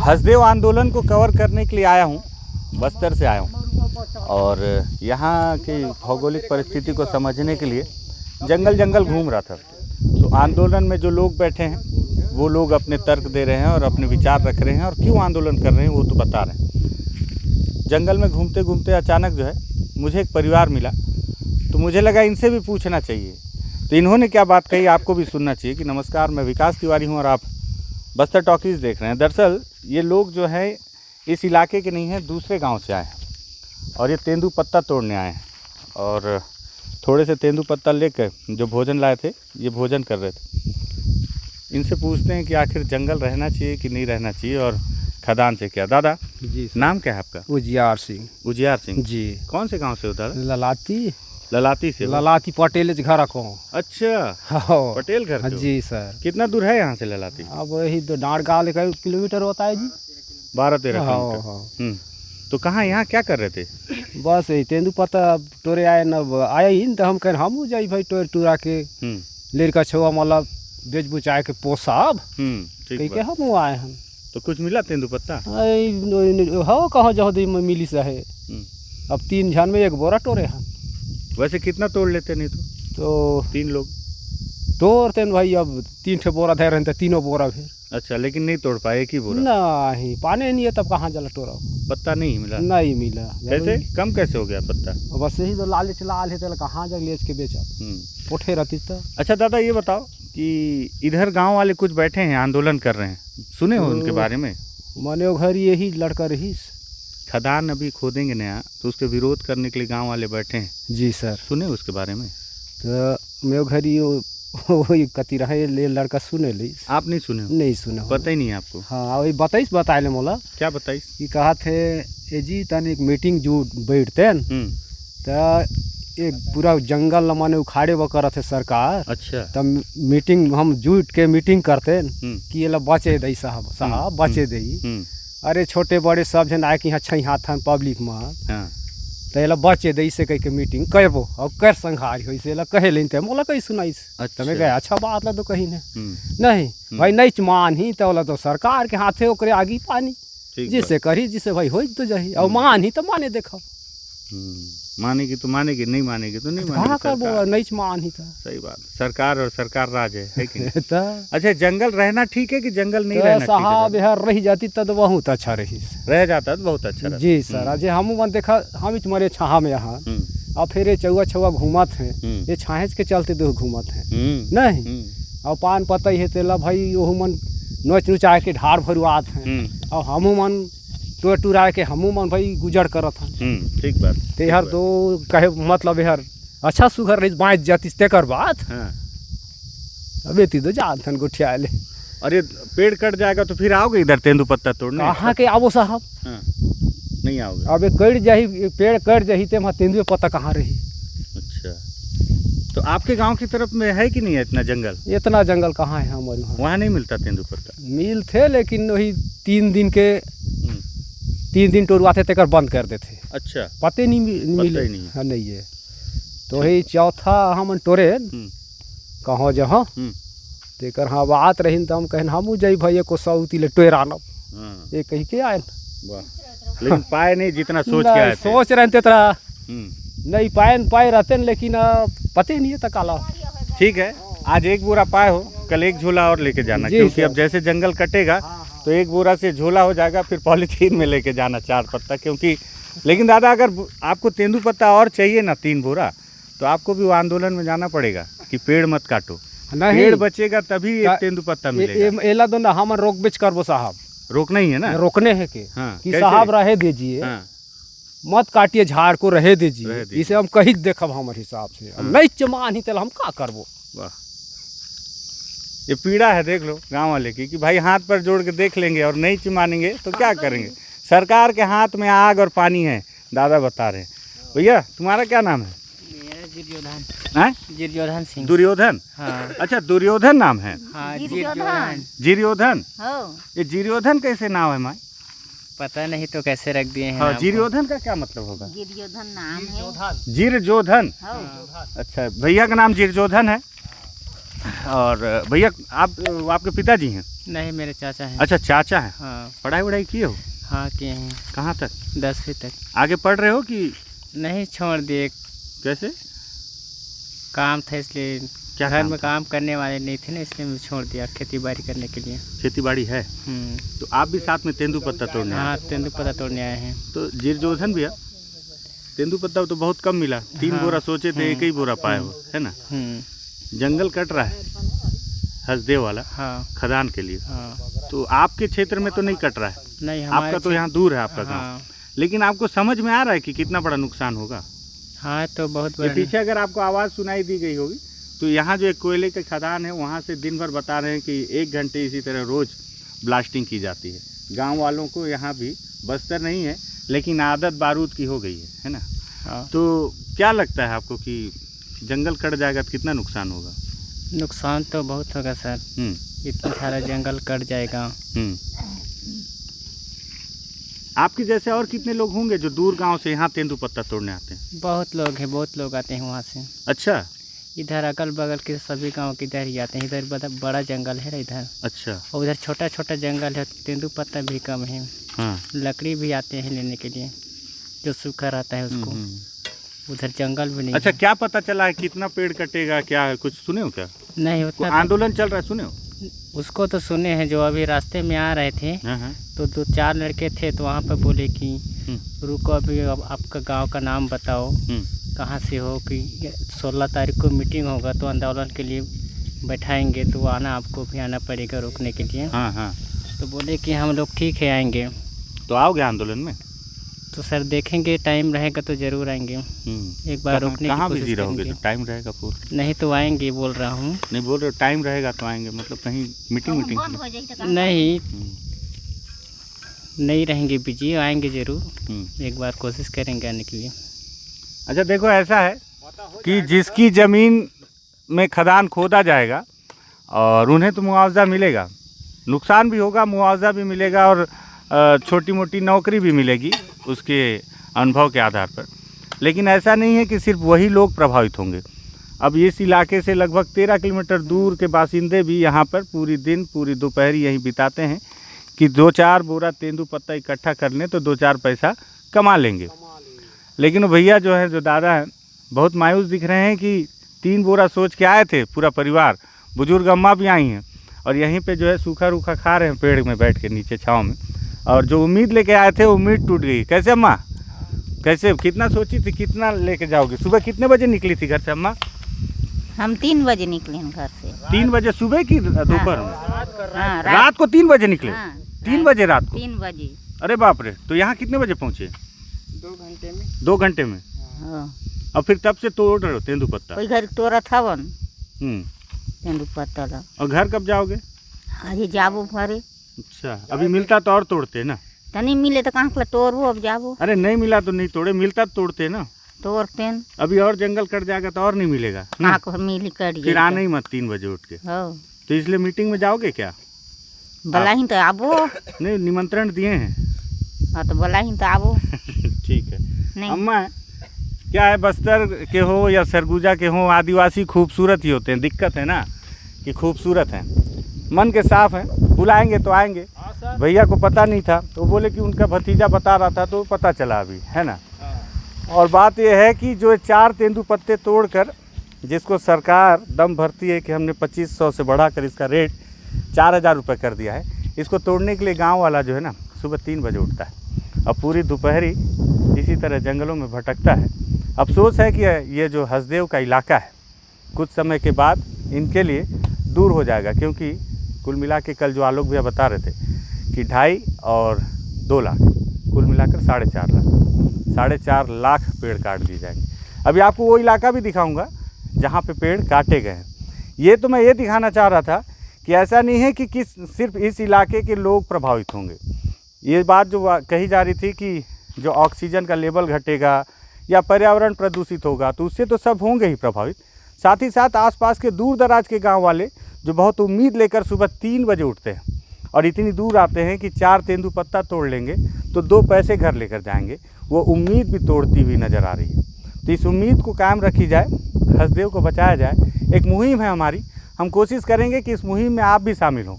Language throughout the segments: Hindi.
हसदेव आंदोलन को कवर करने के लिए आया हूँ, बस्तर से आया हूँ और यहाँ की भौगोलिक परिस्थिति को समझने के लिए जंगल घूम रहा था। तो आंदोलन में जो लोग बैठे हैं वो लोग अपने तर्क दे रहे हैं और अपने विचार रख रहे हैं और क्यों आंदोलन कर रहे हैं वो तो बता रहे हैं। जंगल में घूमते घूमते अचानक जो है मुझे एक परिवार मिला, तो मुझे लगा इनसे भी पूछना चाहिए। तो इन्होंने क्या बात कही आपको भी सुनना चाहिए कि नमस्कार, मैं विकास तिवारी हूँ और आप बस्तर टॉकीज़ देख रहे हैं। दरअसल ये लोग जो है इस इलाके के नहीं हैं, दूसरे गांव से आए हैं और ये तेंदू पत्ता तोड़ने आए हैं और थोड़े से तेंदू पत्ता लेकर जो भोजन लाए थे ये भोजन कर रहे थे। इनसे पूछते हैं कि आखिर जंगल रहना चाहिए कि नहीं रहना चाहिए और खदान से क्या। दादा जी, नाम क्या है आपका? उजियार सिंह। उजियार सिंह जी। कौन से गांव से हो दादा? ललाती से। ललाती पटेल घर को। अच्छा, पटेल घर। जी सर। कितना दूर है यहाँ से ललाती? अब वही तो डाँड़ गाँव किलोमीटर होता है जी, 12-13 किलोमीटर। तो कहाँ यहाँ क्या कर रहे थे? बस यही तेंदू पत्ता टोरे आए न आए ही तो हम कहें हम जाई भाई टोर टूरा के लेर छुआ मतलब बेच बुचाए के पोसाब कही के हम आए हैं। तो कुछ मिला तेंदू पत्ता? हो कहाँ जाओ दी मिली सहे। अब 3 जन में 1 बोरा टोरे हैं। वैसे कितना तोड़ लेते नहीं तो 3 लोग तोड़ते भाई। अब 3 बोरा धर रहे थे, 3 बोरा फिर। अच्छा, लेकिन नहीं तोड़ पाए एक ही बोरा? नहीं, पानी नहीं है तब कहाँ जला टोरा। पत्ता नहीं मिला? नहीं मिला। कैसे कम कैसे हो गया पत्ता? बस यही तो लालच लाल है, कहाँ जग लेच के बेचा उठे रहती तो। अच्छा दादा ये बताओ कि इधर गांव वाले कुछ बैठे हैं आंदोलन कर रहे हैं, सुने हो उनके बारे में? मने घर यही लड़का रही खदान अभी खोदेंगे नया, तो उसके विरोध करने के लिए गांव वाले बैठे हैं। जी सर। सुने उसके बारे में? तो मेरे घर वही कति रहे ले लड़का सुने ली। आप नहीं सुने? नहीं सुने, पता ही नहीं आपको? हाँ वही बताइस बताए ले मोला। क्या बताइस? कि कहा थे ए जी तन एक मीटिंग जो बैठते हैं तो एक पूरा जंगल माने उखाड़े वो करत है सरकार। अच्छा। तब मीटिंग हम जुट के मीटिंग करते हैं कि ये बचे दई साहब बचे दई। अरे छोटे बड़े सब जन आए कि अच्छा हाथ पब्लिक में तो ये बचे दई से कह के मीटिंग करबो और कर संघार हो से कहे लेन ते मोला कही सुनाइस। तमें गए अच्छा बात ला तो कही नहीं भाई नहीं मान ही तो सरकार के हाथे ओकरे आगी पानी जिसे करी जिसे भाई हो तो जाही और मान ही तो माने देखो। मानेगी तो मानेगी, नहीं मानेगी तो नहीं मानेगी। नहीं मान ही था। सही बात, सरकार और सरकार राज है कि नहीं? अच्छा, जंगल रहना ठीक है कि जंगल नहीं रहना? साहब यार रह जाती तब बहुत अच्छा रही, रह जाता तो बहुत अच्छा। जी सर। अजय हम मन देखा हम तुम्हारे छाहा में यहाँ और फिर ये चौवा घूमत हैं, ये छाहेज के चलते दो घूमत हैं नहीं। और पान पता ही है तेला भाई वो मन नोच नुचा के ढार भरुआत हैं और हम मन टूर टूरा के हमू मन भाई गुजर करत हन। ठीक बात। ते यार तो कहे मतलब यार अच्छा सुघर रही बाँच जाती तेकर बात। अबे ती तो जानथन गुठिया ले। अरे पेड़ कट जाएगा तो फिर आओगे इधर तेंदू पत्ता तोड़ने? कहाँ के आवो साहब? नहीं आओगे? अबे कट जाही, पेड़ कट जाही ते वहाँ तेंदुए पत्ता कहाँ रही। अच्छा, तो आपके गांव की तरफ में है कि नहीं है इतना जंगल? इतना जंगल कहाँ है हमारे वहाँ नहीं मिलता तेंदू पत्ता? मिल थे लेकिन वही 3 दिन टोरवाते तेकर बंद कर देते। अच्छा, पते नहीं मिले नहीं है तो वही चौथा हम टोरे कहाँ जहाँ तेकर हाँ बात रही तो हम कहन हम जाई भैया को सऊती ले टोर आनब ये कही के आए। लेकिन पाए नहीं जितना सोच के आए थे? सोच रहे थे तरह नहीं पाए रहते लेकिन पते नहीं है तकाला। ठीक है, आज 1 बोरा पाए हो, कल 1 झोला और लेके जाना, क्योंकि अब जैसे जंगल कटेगा तो 1 बोरा से झोला हो जाएगा, फिर पॉलीथीन में लेके जाना 4 पत्ता। क्योंकि लेकिन दादा अगर आपको तेंदू पत्ता और चाहिए ना 3 बोरा तो आपको भी वो आंदोलन में जाना पड़ेगा कि पेड़ मत काटो, पेड़ बचेगा तभी एक तेंदू पत्ता मिलेगा। एला दो ना हम रोक बेच करबो साहब। रोकना ही है ना? रोकने है कि साहब रहे दीजिए, मत काटिए झाड़ को रहे दीजिए, इसे हम कही देखब हमारे हिसाब से। नहीं चमान ही तल हम का करबो। वाह, ये पीड़ा है देख लो गांव वाले की कि भाई हाथ पर जोड़ के देख लेंगे और नहीं चिमानेंगे तो क्या करेंगे। सरकार के हाथ में आग और पानी है, दादा बता रहे हैं। भैया तुम्हारा क्या नाम है? मेरा जिरजोधन। जिरजोधन सिंह। दुर्योधन? हाँ। अच्छा, दुर्योधन नाम है? हाँ, जिरजोधन। जिरयोधन? ये जिरयोधन कैसे नाम है माँ? पता नहीं तो कैसे रख दिए हैं। हाँ, जिरयोधन का क्या मतलब होगा? जिरजोधन नाम है। जिरजोधन? अच्छा, भैया का नाम जिरजोधन है? और भैया आप आपके पिताजी हैं? नहीं, मेरे चाचा हैं। अच्छा, चाचा हैं। हाँ। पढ़ाई वढ़ाई किए हो? हाँ, किए हैं। कहाँ तक? 10वीं तक। आगे पढ़ रहे हो कि नहीं, छोड़ दिए। कैसे? काम था इसलिए। क्या घर काम में था? काम करने वाले नहीं थे ना, इसलिए मैं छोड़ दिया खेती बाड़ी करने के लिए। खेती बाड़ी है तो आप भी साथ में तेंदुपत्ता तोड़ने आए? हाँ, तेंदुपत्ता तोड़ने आए हैं। तो जिरजोधन भैया, तेंदुपत्ता तो बहुत कम मिला। 3 बोरा सोचे थे, एक ही बोरा पाए हो, है ना? जंगल कट रहा है हसदेव वाला। हाँ। खदान के लिए। हाँ। तो आपके क्षेत्र में तो नहीं कट रहा है? नहीं, आपका तो यहाँ दूर है आपका हाँ। गाँव, लेकिन आपको समझ में आ रहा है कि कितना बड़ा नुकसान होगा? हाँ, तो बहुत ये बड़ा। पीछे अगर आपको आवाज़ सुनाई दी गई होगी तो यहाँ जो एक कोयले के खदान है, वहाँ से दिन भर बता रहे हैं कि 1 घंटे इसी तरह रोज़ ब्लास्टिंग की जाती है। गांव वालों को यहाँ भी बस्तर नहीं है, लेकिन आदत बारूद की हो गई है ना? हाँ। तो क्या लगता है आपको कि जंगल कट जाएगा तो कितना नुकसान होगा? नुकसान तो बहुत होगा सर। इतना सारा जंगल कट जाएगा। आपके जैसे और कितने लोग होंगे जो दूर गांव से यहाँ तेंदुपत्ता तोड़ने आते हैं? बहुत लोग हैं, बहुत लोग आते हैं वहाँ से। अच्छा। इधर अगल बगल के सभी गांव के इधर ही आते हैं। इधर बड़ा जंगल है ना इधर। अच्छा। और उधर छोटा छोटा जंगल है, तेंदुपत्ता भी कम है। हाँ। लकड़ी भी आते हैं लेने के लिए, जो सूखा रहता है उसको। उधर जंगल भी नहीं। अच्छा, है। क्या पता चला है कितना पेड़ कटेगा, क्या है कुछ सुने हो क्या? नहीं, उतना आंदोलन चल रहा है, सुने हो? उसको तो सुने हैं। जो अभी रास्ते में आ रहे थे तो 2-4 लड़के थे, तो वहाँ पर बोले कि रुको, अभी आपका गांव का नाम बताओ, कहाँ से हो, कि 16 तारीख को मीटिंग होगा तो आंदोलन के लिए बैठाएंगे, तो आना, आपको भी आना पड़ेगा रोकने के लिए। हाँ। तो बोले कि हम लोग ठीक है आएंगे। तो आओगे आंदोलन में? तो सर देखेंगे, टाइम रहेगा तो ज़रूर आएंगे। एक बार रोकने की कोशिश रहोगे तो टाइम रहेगा पूरा? नहीं तो आएंगे, बोल रहा हूँ। नहीं बोल रहे टाइम रहेगा तो आएंगे, मतलब कहीं मीटिंग नहीं, नहीं रहेंगे बिजी, आएंगे ज़रूर। एक बार कोशिश करेंगे आने के लिए। अच्छा देखो, ऐसा है कि जिसकी ज़मीन में खदान खोदा जाएगा और उन्हें तो मुआवजा मिलेगा, नुकसान भी होगा, मुआवजा भी मिलेगा और छोटी मोटी नौकरी भी मिलेगी उसके अनुभव के आधार पर। लेकिन ऐसा नहीं है कि सिर्फ वही लोग प्रभावित होंगे। अब इस इलाके से लगभग 13 किलोमीटर दूर के बासिंदे भी यहाँ पर पूरी दिन पूरी दोपहरी यहीं बिताते हैं कि 2-4 बोरा तेंदुपत्ता इकट्ठा कर लें तो 2-4 पैसा कमा लेंगे। लेकिन वो भैया जो है, जो दादा हैं, बहुत मायूस दिख रहे हैं कि 3 बोरा सोच के आए थे पूरा परिवार, बुजुर्ग अम्मा भी आई हैं और यहीं पे जो है सूखा रूखा खा रहे हैं पेड़ में बैठ के नीचे छाँव में। और जो उम्मीद लेके आए थे, उम्मीद टूट गई। कैसे अम्मा, कैसे, कितना सोची थी, कितना लेके जाओगे? सुबह कितने बजे निकली थी घर से अम्मा? हम 3 बजे निकले हैं घर से। 3 बजे सुबह की दोपहर में? हाँ, रात को 3 बजे निकले? हाँ, 3 बजे रात को? 3 बजे। अरे बाप रे। तो यहाँ कितने बजे पहुँचे? 2 घंटे में। 2 घंटे में? हाँ। और फिर तब से तोड़ रहे हो तेंदुपत्ता? कोई घर तोड़ा था वन तेंदुपत्ता ला। और घर कब जाओगे? अरे जाबो भरे। अच्छा, अभी मिलता तो और तोड़ते ना? तनी मिले तो कहाँ के तोड़बो, अब जाबो। अरे नहीं मिला तो नहीं तोड़े, मिलता तो तोड़ते ना? तोड़ते हैं। अभी और जंगल कट जाएगा तो और नहीं मिलेगा ना? कहाँ को मिली कट फिर आना ही मत 3 बजे उठ के। हो, तो इसलिए मीटिंग में जाओगे क्या? बलाही तो आबो। नहीं, निमंत्रण दिए हैं। हाँ, तो बलाही तो आबो। ठीक है। नहीं। अम्मा, क्या है, बस्तर के हो या सरगुजा के हो, आदिवासी खूबसूरत ही होते हैं। दिक्कत है ना कि खूबसूरत हैं, मन के साफ हैं। बुलाएंगे तो आएंगे। भैया को पता नहीं था तो बोले कि उनका भतीजा बता रहा था तो पता चला अभी, है ना? और बात यह है कि जो 4 तेंदुपत्ते तोड़कर, जिसको सरकार दम भरती है कि हमने 2500 से बढ़ाकर इसका रेट 4000 रुपये कर दिया है, इसको तोड़ने के लिए गांव वाला जो है ना, सुबह 3 बजे उठता है और पूरी दोपहरी इसी तरह जंगलों में भटकता है। अफसोस है कि ये जो हसदेव का इलाका है कुछ समय के बाद इनके लिए दूर हो जाएगा, क्योंकि कुल मिला के कल जो आलोक भैया बता रहे थे कि 2.5 और 2 लाख, कुल मिलाकर 4.5 लाख, 4.5 लाख पेड़ काट दिए जाएंगे। अभी आपको वो इलाका भी दिखाऊंगा जहाँ पे पेड़ काटे गए हैं। ये तो मैं ये दिखाना चाह रहा था कि ऐसा नहीं है कि सिर्फ इस इलाके के लोग प्रभावित होंगे। ये बात जो कही जा रही थी कि जो ऑक्सीजन का लेवल घटेगा या पर्यावरण प्रदूषित होगा तो उससे तो सब होंगे ही प्रभावित। साथ ही साथ आसपास के दूर दराज के गांव वाले जो बहुत उम्मीद लेकर सुबह 3 बजे उठते हैं और इतनी दूर आते हैं कि 4 तेंदुपत्ता तोड़ लेंगे तो 2 पैसे घर लेकर जाएंगे, वो उम्मीद भी तोड़ती हुई नज़र आ रही है। तो इस उम्मीद को कायम रखी जाए, हसदेव को बचाया जाए। एक मुहिम है हमारी, हम कोशिश करेंगे कि इस मुहिम में आप भी शामिल हों,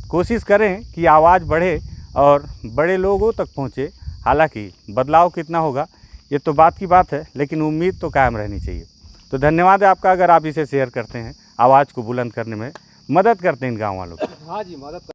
कोशिश करें कि आवाज़ बढ़े और बड़े लोगों तक पहुँचे। हालांकि बदलाव कितना होगा ये तो बात की बात है, लेकिन उम्मीद तो कायम रहनी चाहिए। तो धन्यवाद है आपका, अगर आप इसे शेयर करते हैं, आवाज़ को बुलंद करने में मदद करते हैं इन गाँव वालों की। हाँ जी, मदद